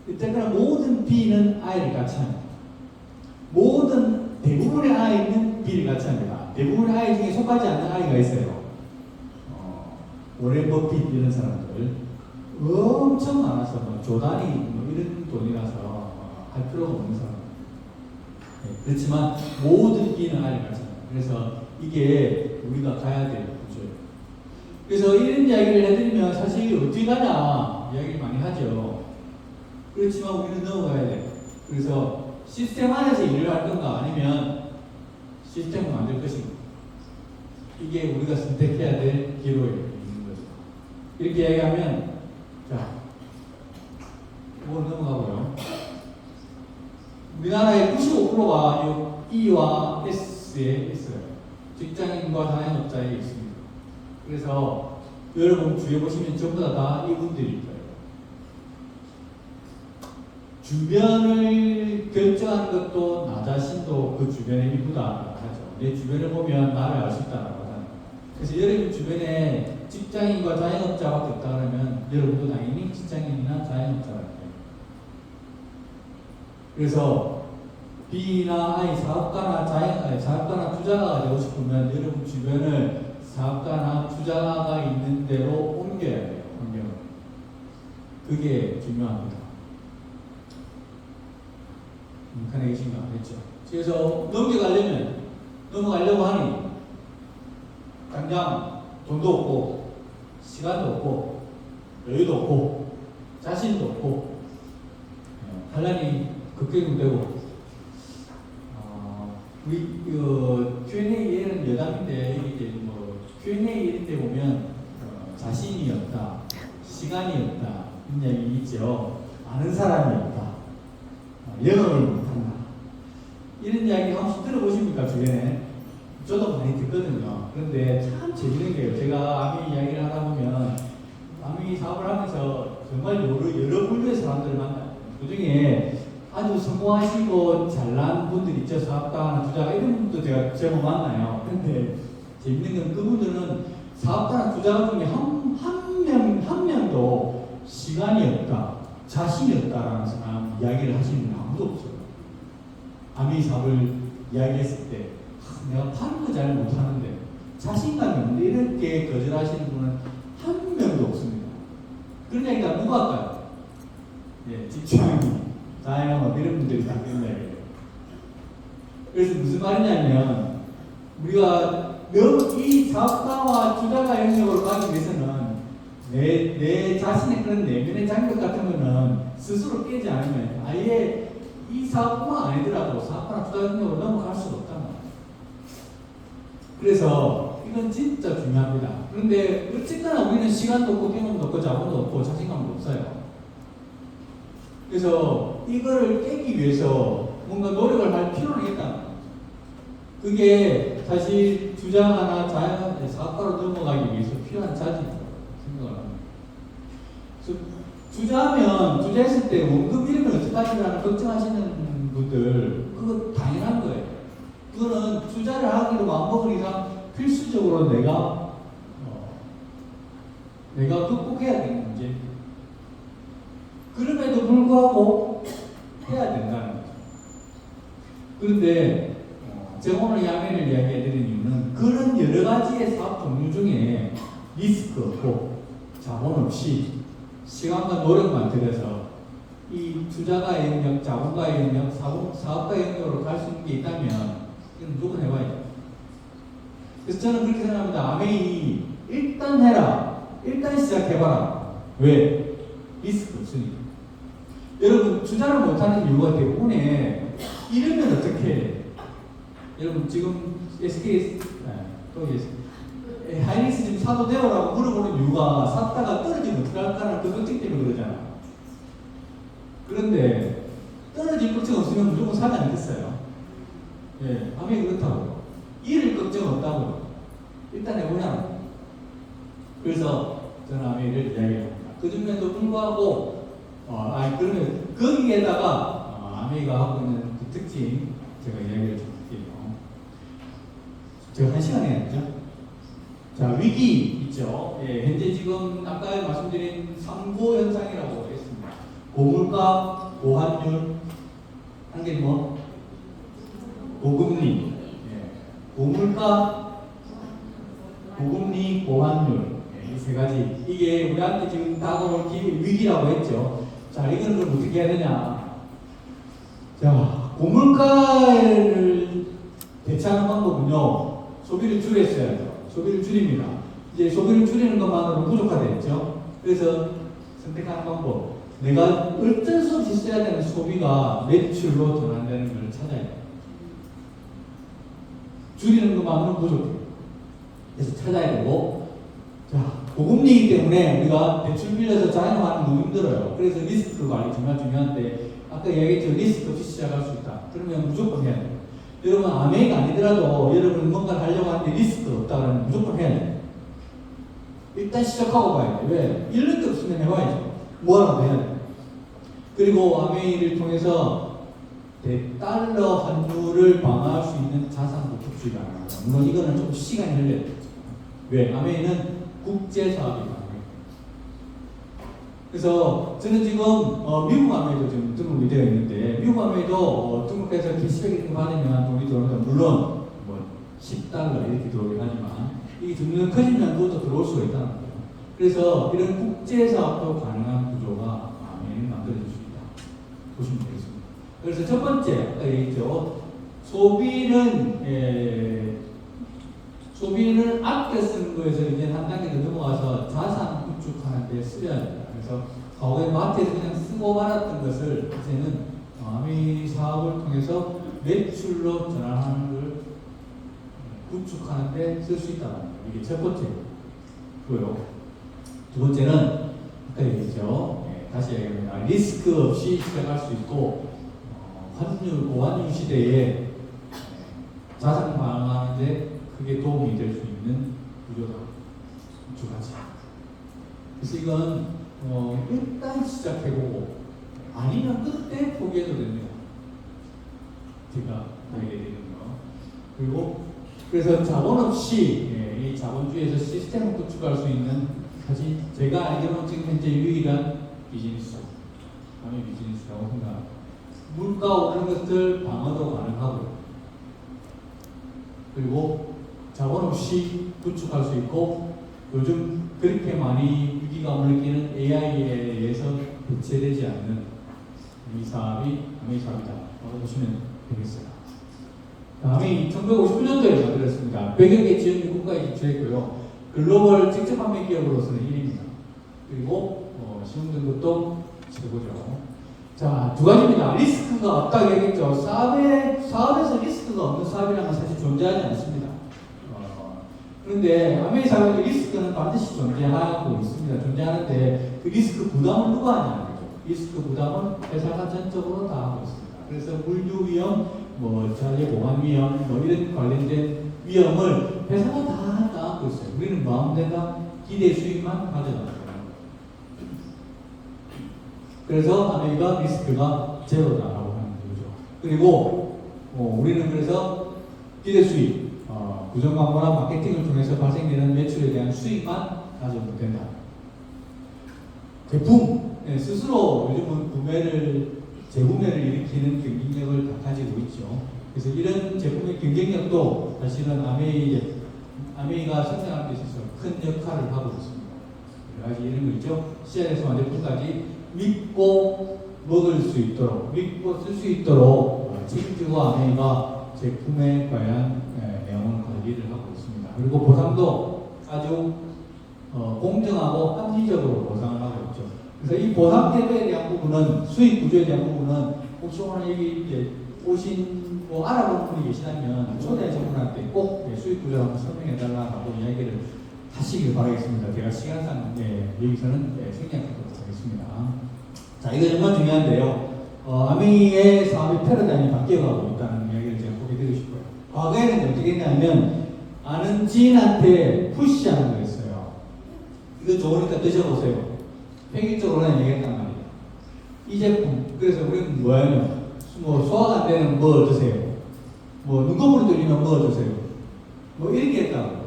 Speaker 1: 일단 모든 B는 I를 같이 합니다. 대부분의 I는 B를 같이 합니다. 대부분의 I 중에 속하지 않는 I가 있어요. 워렌 버핏 이런 사람들 엄청 많아서 조단위 이런 돈이라서 할 필요가 없는 사람. 그렇지만 모든 B는 I를 같이 합니다. 그래서 이게 우리가 가야 될 구조예요. 그래서 이런 이야기를 해드리면 사실 어떻게 가냐 이야기를 많이 하죠. 그렇지만 우리는 넘어가야 돼. 그래서 시스템 안에서 일을 할 건가 아니면 시스템을 만들 것인가. 이게 우리가 선택해야 될 기로에 있는 거죠. 이렇게 이야기하면 자, 이거 넘어가고요. 우리나라의 95%가 E와 S에 있어요. 직장인과 자영업자에 있습니다. 그래서 여러분 주위에 보시면 전부 다 이분들일 거예요. 주변을 결정하는 것도 나 자신도 그 주변의 일부다 하죠. 내 주변을 보면 나를 알 수 있다라고 하잖아요. 그래서 여러분 주변에 직장인과 자영업자밖에 없다 그러면 여러분도 당연히 직장인이나 자영업자가 돼요. 그래서 B나 I 사업가나 사업가나 투자가가 되고 싶으면 여러분 주변을 사업가나 투자가 있는 대로 옮겨야 돼요. 그게 중요합니다. 북한에 계신 거 알겠죠? 그래서 넘어가려고 하니 당장 돈도 없고 시간도 없고 여유도 없고 자신도 없고 환란이 극격되고 우리 Q&A에는 여담인데 이게 뭐 Q&A 이런 데 보면 자신이 없다, 시간이 없다 이런 이야기 있죠. 아는 사람이 없다, 영어를 못한다 이런 이야기 한 번씩 들어보십니까 주변에? 저도 많이 듣거든요. 그런데 참 재밌는 게요. 제가 아미 이야기를 하다 보면 아미 사업을 하면서 정말 여러 분류의 사람들을 만나요. 그 중에 아주 성공하시고 잘난 분들 있죠. 사업가나 투자가 이런 분도 제가 제법 만나요. 근데 재밌는 건 그분들은 사업가나 투자가 중에 한 명도 시간이 없다, 자신이 없다라는 사람 이야기를 하시는 분 아무도 없어요. 아메이 사업을 이야기했을 때 내가 파는 거 잘 못하는데 자신감이 없는데 이렇게 거절하시는 분은 한 명도 없습니다. 그러니까 누가 할까요? 예, 직장인, 자영업 이런 분들이 다 된다 이거예요. 그래서 무슨 말이냐면 우리가 너무 이 사업가와 투자가 영역으로 가기 위해서는 내 자신의 그런 내면의 장벽 같은 거는 스스로 깨지 않으면 아예 이 사업뿐만 아니더라도 사업가나 투자 영역으로 넘어갈 수가 없단 말이에요. 그래서 이건 진짜 중요합니다. 그런데 어쨌거나 우리는 시간도 없고 경험도 없고 자본도 없고 자신감도 없어요. 그래서 이거를 깨기 위해서 뭔가 노력을 할 필요는 있다. 그게 사실 투자가나 자영업 사업가로 넘어가기 위해서 필요한 자질이라고 생각을 합니다. 그래서 투자했을 때 원금 잃으면 어떡하지라는 걱정하시는 분들 그거 당연한 거예요. 그거는 투자를 하기로 마음먹은 이상 필수적으로 내가 극복해야 되는 문제. 그럼에도 불구하고 해야 된다는 거죠. 그런데 제가 오늘 이 아멘을 이야기해드린 이유는 그런 여러 가지의 사업 종류 중에 리스크 없고 자본 없이 시간과 노력만 들여서 이 투자가의 영역, 자본가의 영역, 사업가의 영역으로 갈 수 있는 게 있다면 이건 무조건 해봐야죠. 그래서 저는 그렇게 생각합니다. 아멘이 일단 해라. 일단 시작해봐라. 왜? 리스크 없으니까. 여러분 투자를 못하는 이유가 대부분에 이러면 어떻게 해? 여러분 지금 SK 하이닉스 지금 사도 되오라고 물어보는 이유가 샀다가 떨어지면 어떻게 할까라는 그 걱정 때문에 그러잖아. 그런데 떨어질 걱정 없으면 무조건 사지 않겠어요? 예, 아멘 그렇다고요. 잃을 걱정 없다고요. 일단 해보냐. 그래서 저는 아멘을 이야기합니다. 그 중에도 불구하고 그러면 거기에다가 아메이가 하고 있는 그 특징 제가 이야기를 좀 드릴게요. 제가 1시간 해야죠. 자, 위기 있죠. 예, 현재 지금 아까 말씀드린 3고 현상이라고 했습니다. 고물가, 고환율, 한 개 뭐? 고금리. 예, 고물가, 고금리, 고환율. 이 세 가지. 이게 우리한테 지금 다가올 위기라고 했죠. 자, 이건 그럼 어떻게 해야 되냐? 자, 고물가를 대체하는 방법은요, 소비를 줄였어야죠. 소비를 줄입니다. 이제 소비를 줄이는 것만으로 부족하겠죠. 그래서 선택하는 방법. 내가 어쩔 수 없이 써야 되는 소비가 매출로 전환되는 걸 찾아야 돼요. 줄이는 것만으로 부족해요. 그래서 찾아야 되고, 자, 고금리이기 때문에 우리가 대출 빌려서 자영업하는 거 너무 힘들어요. 그래서 리스크 관리 정말 중요한데, 아까 얘기했죠. 리스크 없이 시작할 수 있다. 그러면 무조건 해야 돼요. 여러분, 아메이가 아니더라도 여러분 뭔가를 하려고 하는데 리스크 없다 그러면 무조건 해야 돼요. 일단 시작하고 봐야 돼요. 왜? 잃는 게 없으면 해봐야죠. 뭐하라도 해야 돼요. 그리고 아메이를 통해서 달러 환율을 방어할 수 있는 자산 보축주의가 나옵니다. 물론 이거는 좀 시간이 걸려요. 왜? 아메이는 국제 사업이 가능해요. 그래서 저는 지금 미국 아메이도 지금 등록이 되어 있는데 미국 아메이도 등록해서 캐시백 이런 거 받으면 돈이 들어오는데 물론 뭐 $10 이렇게 들어오긴 하지만 이게 점점 커지면 그것도 들어올 수가 있다는 거예요. 그래서 이런 국제 사업도 가능한 구조가 아메이는 만들어질 수 있다. 보시면 되겠습니다. 그래서 첫 번째 아까 얘기했죠. 소비는 아껴 쓰는 거에서 이제 한 단계 더 넘어가서 자산 구축하는 데 쓰여야 됩니다. 그래서 과거에 마트에서 그냥 쓰고 말았던 것을 이제는 아메이 사업을 통해서 매출로 전환하는 걸 구축하는 데 쓸 수 있다는 거예요. 이게 첫 번째고요. 두 번째는 아까 얘기했죠. 다시 얘기합니다. 리스크 없이 시작할 수 있고 고환율 시대에 자산 방어하는데 그게 도움이 될 수 있는 구조다. 두 가지. 그래서 이건 일단 시작해보고 아니면 그때 포기해도 됩니다. 제가 얘기해드리는 거. 그리고 그래서 자본 없이 이 자본주의에서 시스템을 구축할 수 있는 사실 제가 알기로는 지금 현재 유일한 비즈니스, 아메이 비즈니스라고 생각합니다. 물가 오르는 것들 방어도 가능하고, 그리고 자본 없이 구축할 수 있고, 요즘 그렇게 많이 위기감을 느끼는 AI에 의해서 대체되지 않는 이 사업이 아메이 사업이다 라고 보시면 되겠어요. 아메이 1959년도에 만들었습니다. 100여 개 지역 국가에 기초했고요. 글로벌 직접 판매 기업으로서는 1위입니다. 그리고 시험 등급도 최고죠. 자, 두 가지입니다. 리스크가 없다고 얘기했죠. 사업에서 리스크가 없는 사업이라는 건 사실 존재하지 않습니다. 그런데 아메이 사업의 리스크는 반드시 존재하고 있습니다. 존재하는데 그 리스크 부담을 누가 하냐는 거죠. 리스크 부담은 회사가 전적으로 다 하고 있습니다. 그래서 물류 위험, 자재 보관 위험, 이런 관련된 위험을 회사가 다 안고 있어요. 우리는 마음대로 기대 수익만 가져가요. 그래서 아메이가 리스크가 제로다라고 하는 거죠. 그리고 우리는 그래서 기대 수익, 구정 광고나 마케팅을 통해서 발생되는 매출에 대한 수익만 가져오면 된다. 제품 스스로 요즘은 재구매를 일으키는 경쟁력을 다 가지고 있죠. 그래서 이런 제품의 경쟁력도 사실은 아메이가 성장하는 데 있어서 큰 역할을 하고 있습니다. 여러 가지 이런 거 있죠. 씨알에서 완제품까지 믿고 먹을 수 있도록, 믿고 쓸 수 있도록 책임지고 아메이가 제품에 관한 내용을 관리를 하고 있습니다. 그리고 보상도 아주 공정하고 합리적으로 보상을 하고 있죠. 그래서 이 보상 제도에 대한 부분은, 수익 구조에 대한 부분은 혹시 오늘 여기 이제 오신 알아보는 분이 계시다면 초대 전문한테 꼭 수익 구조를 한번 설명해 달라고 이야기를 하시길 바라겠습니다. 제가 시간상 여기서는 생략하도록 하겠습니다. 자, 이거 정말 중요한데요. 아메이의 사업의 패러다임이 바뀌어가고 있다는 이야기를 제가 꼭 해드리고 싶어요. 과거에는 어떻게 했냐면 아는 지인한테 푸시하는 거였어요. 이거 좋으니까 드셔보세요. 획일적으로는 얘기했단 말이에요. 이 제품, 그래서 우리는 뭐예요? 소화가 안 되는 뭐 드세요. 눈꺼풀이 뚫리면 뭐 드세요. 이렇게 했다고.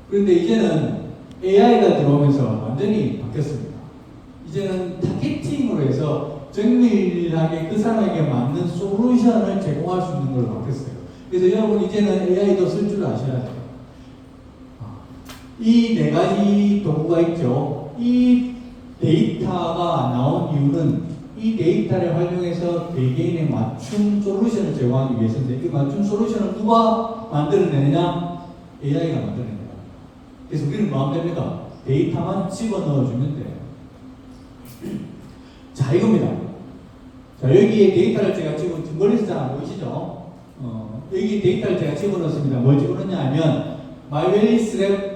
Speaker 1: 그런데 이제는 AI가 들어오면서 완전히 바뀌었습니다. 이제는 타겟팅으로 해서 정밀하게 그 사람에게 맞는 솔루션을 제공할 수 있는 걸로 바뀌었어요. 그래서 여러분 이제는 AI도 쓸 줄 아셔야 돼요. 이 네 가지 도구가 있죠. 이 데이터가 나온 이유는 이 데이터를 활용해서 개개인의 맞춤 솔루션을 제공하기 위해서인데, 이 맞춤 솔루션을 누가 만들어내느냐? AI가 만들어냅니다. 그래서 우리는 뭐 하면 됩니까? 데이터만 집어넣어주면 돼요. 자, 이겁니다. 자, 여기에 데이터를 제가 지금 멀리서 잘 안 보이시죠? 여기 데이터를 제가 집어넣었습니다. 뭘 집어넣냐 하면, 마이웰리스랩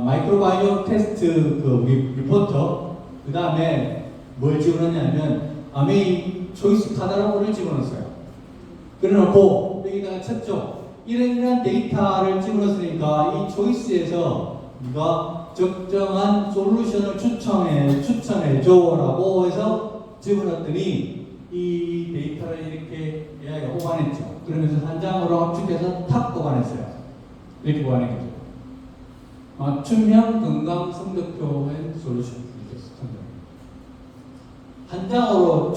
Speaker 1: 마이크로바이옴 테스트 우리 리포터, 그 다음에 뭘 집어넣냐면 아메이 초이스 카탈로그를 집어넣었어요. 그래놓고 여기다가 쳤죠. 이런 데이터를 집어넣었으니까 이 초이스에서 네가 적정한 솔루션을 추천해줘라고 해서 집어넣었더니 이 데이터를 이렇게 AI가 뽑아냈죠. 그러면서 한 장으로 압축해서 탁 뽑아냈어요. 이렇게 뽑아낸 거죠. 맞춤형 건강 성적표의 솔루션. 한 장으로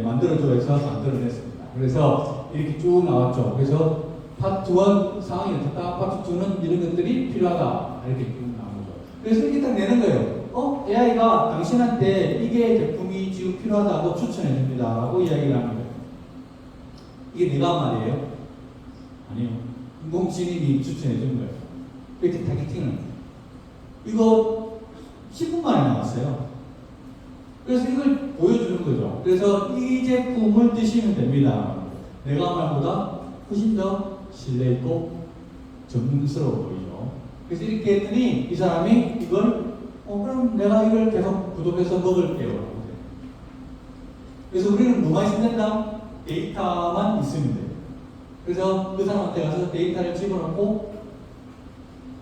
Speaker 1: 만들어줘 해서 만들어냈습니다. 그래서 이렇게 쭉 나왔죠. 그래서 파트 1 상황이 어떻다, 파트 2는 이런 것들이 필요하다. 이렇게 쭉 나온 거죠. 그래서 이렇게 딱 내는 거예요. AI가 당신한테 이게 제품이 지금 필요하다고 추천해줍니다. 라고 이야기를 하는 거예요. 이게 내가 한 말이에요? 아니요. 인공지능이 추천해준 거예요. 이렇게 타겟팅을. 이거 10분 만에 나왔어요. 그래서 이걸 보여주는 거죠. 그래서 이 제품을 드시면 됩니다. 내가 한 말보다 훨씬 더 신뢰있고 전문스러워 보이죠. 그래서 이렇게 했더니 이 사람이 이걸 그럼 내가 이걸 계속 구독해서 먹을게요. 그래서 우리는 뭐만 있으면 된다? 데이터만 있으면 돼요. 그래서 그 사람한테 가서 데이터를 집어넣고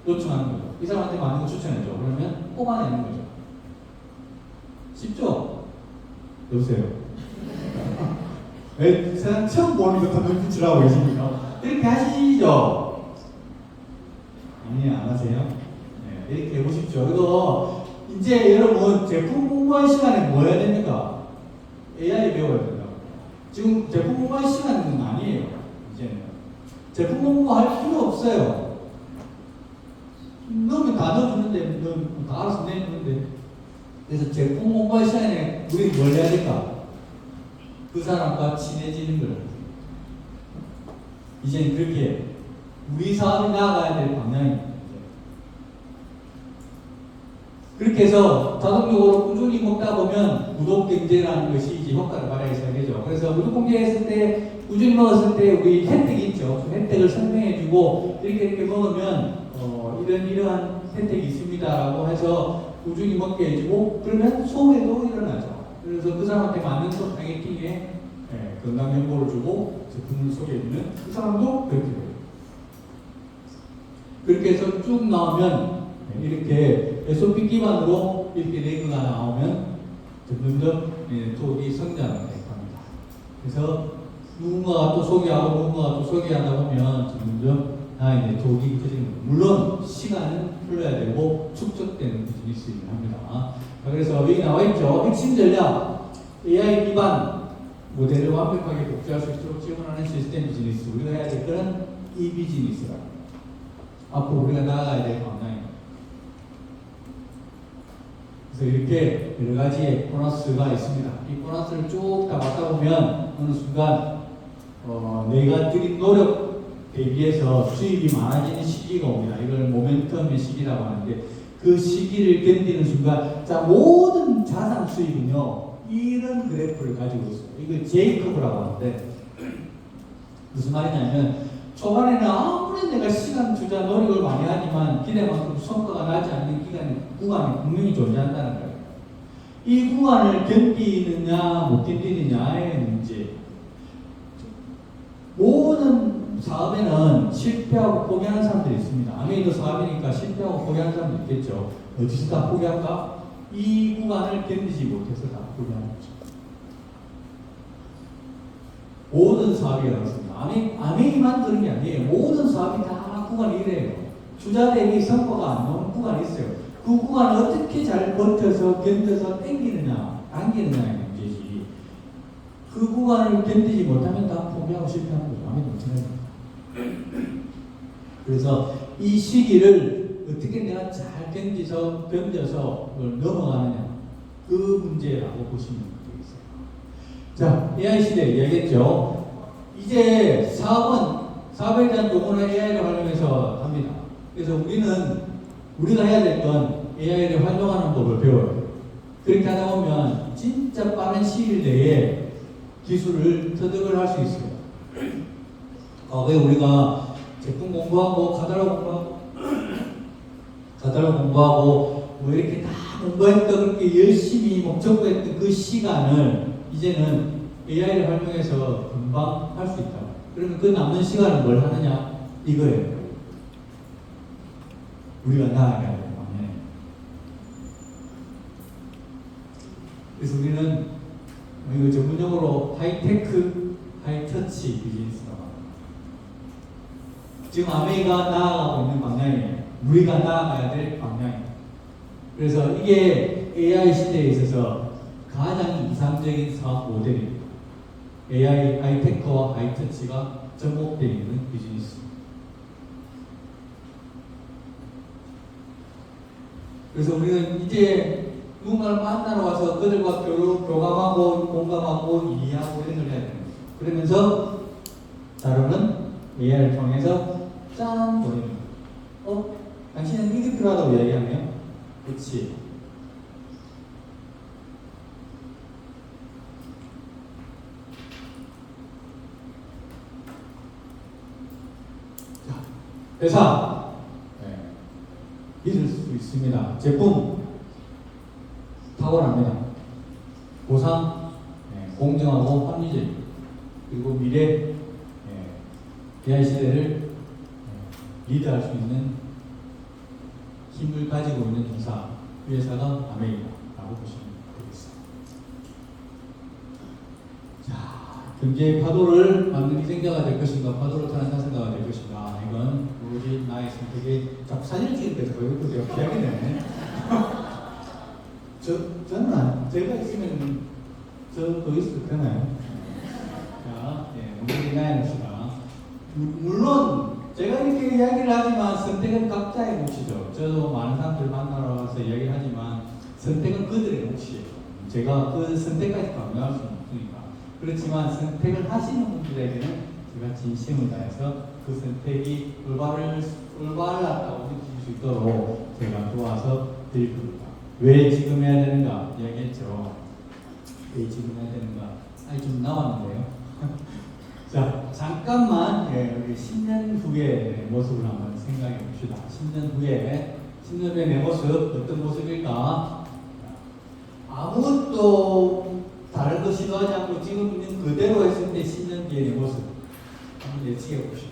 Speaker 1: 요청하는 거죠. 이 사람한테 맞는 거 추천해줘. 그러면 뽑아내는 거죠. 쉽죠? 여보세요? 왜 세상 처음 보는 듯한 눈빛을 하고 계십니까? 이렇게 하시죠? 아니, 안 하세요? 네, 이렇게 해보십시오. 그리고 이제 여러분 제품 공부할 시간에 뭐 해야 됩니까? AI 배워야 된다고. 지금 제품 홍보할 시간은 아니에요. 이제는 제품 홍보할 필요 없어요. 넣으면 다 넣어주는데, 넣으면 다 알아서 내주는데. 그래서 제품 홍보할 시간에 우리 뭘 해야 될까? 그 사람과 친해지는 거예요. 이제는 그렇게 우리 사업이 나아가야 될 방향입니다. 그렇게 해서 자동적으로 꾸준히 먹다 보면 무독 경제라는 것이 이제 효과를 발휘하기 시작하죠. 그래서 무독 경제했을 때, 꾸준히 먹었을 때 우리 혜택이 있죠. 그 혜택을 설명해주고 이렇게 먹으면 이러한 혜택이 있습니다라고 해서 꾸준히 먹게 해주고 그러면 소외도 일어나죠. 그래서 그 사람한테 맞는 또 타겟팅에 건강 정보를 주고 제품을 소개해주는 그 사람도 그렇게 돼요. 그렇게 해서 쭉 나오면 이렇게 SOP 기반으로 이렇게 레그가 나오면 점점 톡이 성장을 합니다. 그래서 누군가가 또 소개하고 누군가가 또 소개하다 보면 점점 이제 톡이 커지는 거예요. 물론 시간은 흘러야 되고 축적되는 비즈니스이긴 합니다. 그래서 여기 나와 있죠. 핵심 전략 AI 기반 모델을 완벽하게 복제할 수 있도록 지원하는 시스템 비즈니스. 우리가 해야 될 것은 이 비즈니스다. 앞으로 우리가 나아가야 될 방향입니다. 그래서 이렇게 여러 가지의 보너스가 있습니다. 이 보너스를 쭉 다 받다 보면 어느 순간 내가 들인 노력 대비해서 수입이 많아지는 시기가 옵니다. 이걸 모멘텀의 시기라고 하는데 그 시기를 견디는 순간 자 모든 자산 수입은요 이런 그래프를 가지고 있어요. 이걸 제이커브라고 하는데 무슨 말이냐면 초반에는 아무리 내가 시간 투자 노력을 많이 하지만 기대만큼 성과가 나지 않는 구간이 분명히 존재한다는 거예요. 이 구간을 견디느냐 못 견디느냐의 문제. 모든 사업에는 실패하고 포기하는 사람들이 있습니다. 아메이도 사업이니까 실패하고 포기하는 사람도 있겠죠. 어디서 다 포기할까? 이 구간을 견디지 못해서 다 포기하는 거죠. 모든 사업이 그렇습니다. 아메이만 그런 게 아니에요. 모든 사업이 다 구간이 이래요. 투자 대비 성과가 안 나오는 구간이 있어요. 그 구간을 어떻게 잘 버텨서 견뎌서 당기느냐의 문제지. 그 구간을 견디지 못하면 다 포기하고 실패하는 거죠. 아메이도 마찬가지입니다. 그래서 이 시기를 어떻게 내가 잘 견뎌서 넘어가느냐 그 문제라고 보시면 되겠어요. 자, AI 시대 이야기했죠. 이제 사업에 대한 도구는 AI를 활용해서 합니다. 그래서 우리가 해야 될 건 AI를 활용하는 법을 배워요. 그렇게 하다 보면 진짜 빠른 시일 내에 기술을 터득을 할 수 있어요. 왜 우리가 제품 공부하고 카탈로그 공부하고 뭐 이렇게 다 공부했던 그렇게 열심히 목적했던 그 시간을 이제는 AI를 활용해서 금방 할 수 있다. 그러면 그 남는 시간을 뭘 하느냐? 이거예요. 우리가 나아가야 될 방향. 그래서 우리는 이거 전문용어로 하이테크, 하이터치 비즈니스라고 합니다. 지금 아메이가 나아가고 있는 방향이에요. 우리가 나아가야 될 방향이에요. 그래서 이게 AI 시대에 있어서 가장 이상적인 사업 모델입니다. AI, 하이테크와 하이터치가 접목되어 있는 비즈니스. 그래서 우리는 이제 누군가를 만나러 와서 그들과 교감하고 공감하고 이해하고 이런 걸 해야 됩니다. 그러면서 자료는 AI를 통해서 짠 보내줍니다. 당신은 이게 필요하다고 이야기하면 그렇지. 회사 믿을 수 있습니다. 제품 탁월합니다. 보상 공정하고 합리적입니다. 그리고 미래 AI 시대를 리드할 수 있는 힘을 가지고 있는 회사가 아메이라고 보시면 되겠습니다. 자, 경제의 파도를 막는 희생자가 될 것인가, 파도를 타는 사생자가 될 것인가, 이건 오로지 나의 선택에 자꾸 사진을 찍으니까 이것도 내가 기억이 되네. 저는 제가 있으면 저도 있을 거잖아요. 얘기합시다. 물론 제가 이렇게 이야기를 하지만 선택은 각자의 몫이죠. 저도 많은 사람들 만나러 가서 이야기를 하지만 선택은 그들의 몫이에요. 제가 그 선택까지 강요할 수는 없으니까. 그렇지만 선택을 하시는 분들에게는 제가 진심을 다해서 그 선택이 올바르다고 느낄 수 있도록 제가 도와서 드릴 겁니다. 왜 지금 해야 되는가 이야기했죠. 왜 지금 해야 되는가? 아니 좀 나왔는데요. 자, 잠깐만 우리 10년 후의 모습을 한번 생각해 봅시다. 10년 후에 내 모습 어떤 모습일까? 아무것도 다른 거 시도하지 않고 지금 있는 그대로 했을 때 10년 뒤의 내 모습 한번 예측해 봅시다.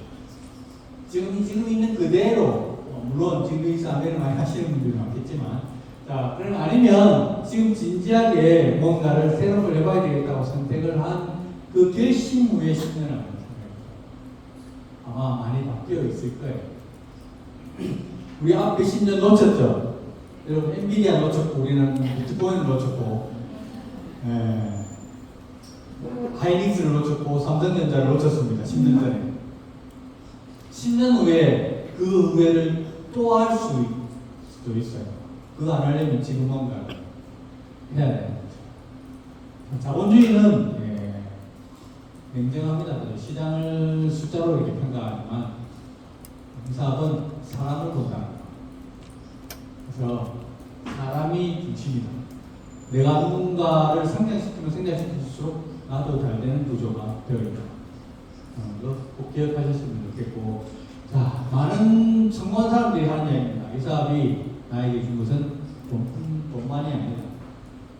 Speaker 1: 지금 있는 그대로 물론 지금 여기서 아메를 많이 하시는 분들이 많겠지만 자, 그럼 아니면 지금 진지하게 뭔가를 새로운 걸 해봐야 되겠다고 선택을 한 그 결심 후에 10년을 한번 생각해봅시다. 아마 많이 바뀌어 있을 거예요. 우리 앞에 10년 놓쳤죠? 여러분 엔비디아 놓쳤고 우리는 비트코인을 놓쳤고 하이닉스를 놓쳤고 삼성전자를 놓쳤습니다. 10년 전에. 10년 후에 그 후회를 또 할 수도 있어요. 그거 안 하려면 지금 뭔가 해야 돼요. 자본주의는 냉정합니다. 시장을 숫자로 이렇게 평가하지만 사업은 사람을 본다. 그래서 사람이 중심이다. 내가 누군가를 성장시킬수록 나도 잘 되는 구조가 되어 있다. 꼭 기억하셨으면 좋겠고, 자, 많은 성공한 사람들이 하는 이야기입니다. 이 사업이 나에게 준 것은 돈만이 아니다.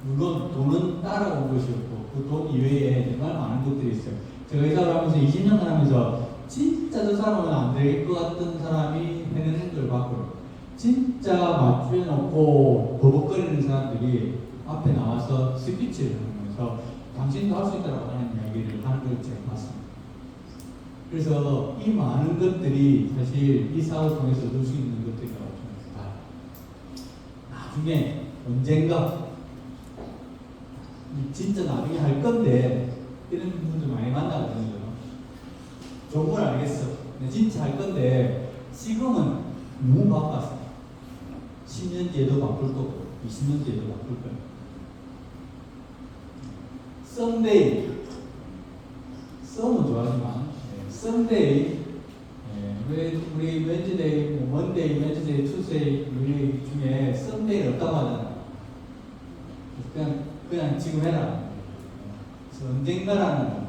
Speaker 1: 물론 돈은 따라온 것이었고 그 돈 이외에 정말 많은 것들이 있어요. 제가 이 사업을 하면서 20년간 하면서 진짜 저 사람은 안 될 것 같던 사람이 해내는 걸 봤고요. 진짜 맞춰놓고 버벅거리는 사람들이 앞에 나와서 스피치를 하면서 당신도 할 수 있다고 하는 이야기를 하는 걸 제가 봤습니다. 그래서 이 많은 것들이 사실 이 사업을 통해서 얻을 수 있는 것들이라고 생각합니다. 나중에 언젠가 진짜 나중에 할 건데 이런 분들 많이 만나거든요. 좋은 걸 알겠어. 진짜 할 건데 지금은 너무 바빴어. 10년 뒤에도 바쁠 거고 20년 뒤에도 바쁠 거예요. 썸데이 썸은 좋아하지만 썸데이 우리 웬즈데이, 먼데이, 웬즈데이, 투세이 우리 중에 썸데이를 없다고 하잖아요. 그냥 지금 해라. 그래서 언젠가라는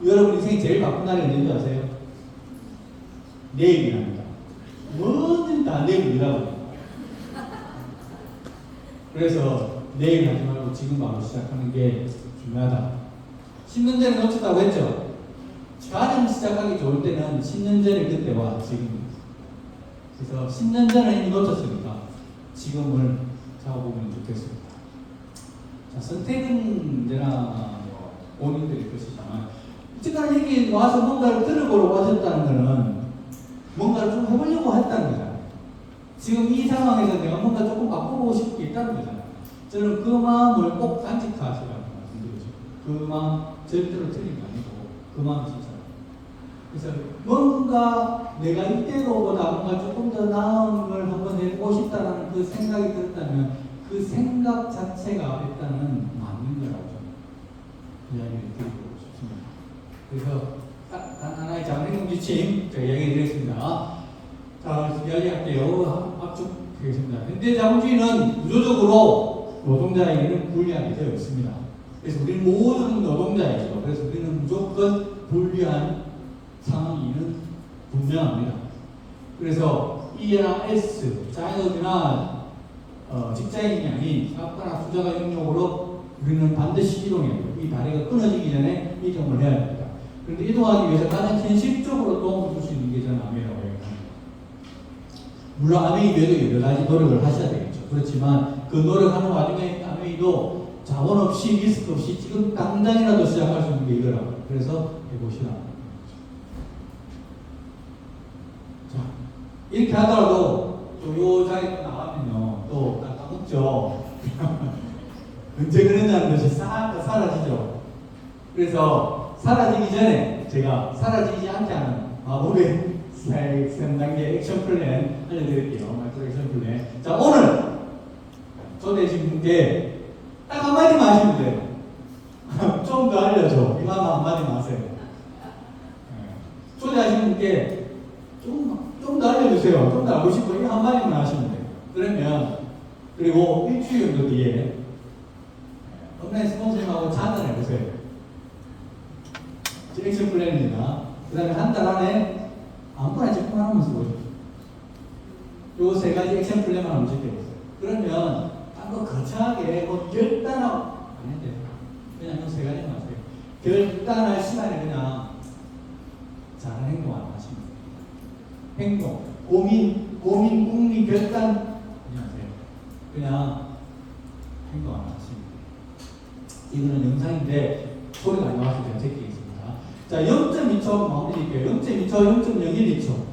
Speaker 1: 여러분 인생이 제일 바쁜 날이 언제인지 아세요? 내일이랍니다. 뭐든 다 내일이라고. 그래서 내일 하지 말고 지금 바로 시작하는 게 중요하다. 10년 전에 놓쳤다고 했죠? 가장 시작하기 좋을 때는 10년 전에 그때와 지금입니다. 그래서 10년 전에 이미 놓쳤으니까 지금을 잡아보면 좋겠습니다. 자, 선택은 언제나 본인들의 것이지만 이때까지 여기 와서 뭔가를 들어보려고 하셨다는 것은 뭔가를 좀 해보려고 했다는 거잖아요. 지금 이 상황에서 내가 뭔가 조금 바꿔보고 싶은 게 있다는 거잖아요. 저는 그 마음을 꼭 간직하시라고 말씀드리죠. 그 마음 절대로 틀린 거 아니고 그 마음 진짜. 그래서 뭔가 내가 이때로보다 뭔가 조금 더 나은 걸 한번 해보고 싶다는 그 생각이 들었다면 그 생각 자체가 일단은 맞는 거라고 이야기를 드리고 싶습니다. 그래서 단 하나의 작은 지침 제가 이야기 드리겠습니다. 자, 이야기할게요. 압축 되겠습니다. 현대 자본주의는 구조적으로 노동자에게는 불리하게 되어 있습니다. 그래서 우리는 모든 노동자이죠. 그래서 우리는 무조건 불리한 상황이는 분명합니다. 그래서 E나 S, 자영업이나 직장인이 아닌 사업가나 투자가 영역으로 우리는 반드시 이동해야 돼요. 이 다리가 끊어지기 전에 이동을 해야 됩니다. 그런데 이동하기 위해서 가장 현실적으로 도움을 줄 수 있는 게 저는 아메이라고 얘기합니다. 물론 아메이 외에도 여러 가지 노력을 하셔야 되겠죠. 그렇지만 그 노력하는 와중에 아메이도 자본 없이 리스크 없이 지금 당장이라도 시작할 수 있는 게 이거라고. 그래서 해보시라. 자, 이렇게 하더라도 또 요 자리에 나가면요 또 까먹죠. 언제 그랬냐는 것이 싹 사라지죠. 그래서 사라지기 전에 제가 사라지지 않게 하는 마법의 스타일 3단계 액션 플랜 알려드릴게요. 마이크로 액션 플랜. 자, 오늘 초대해주신 분께 딱 한마디만 하시면 돼요. 좀 더 알려줘. 이만 한마디만 하세요. 초대하신 분께 좀 더 알려주세요. 좀 더 알고 싶고 이 한마디만 하시면 돼요. 그러면 그리고 일주일 정도 뒤에 온라인 스폰서님하고 잔을 해보세요. 액션 플랜입니다. 그 다음에 한 달 안에 아무거나 제품 하나만 쓰고 요 세 가지 액션 플랜만 한번 지켜보세요. 그러면 딴거 거창하게 뭐 결단하고 안 해도 돼요. 그냥 요 세 가지만 하세요. 결단할 시간에 그냥 잘한 행동 안 하시면 돼요. 행동, 고민, 궁리, 결단 안녕하세요. 그냥 행동 안 하시면 돼요. 이거는 영상인데 소리가 안 나와서 제가 제끼겠습니다. 자, 0.2초 마무리 드릴게요. 0.2초, 0.01초.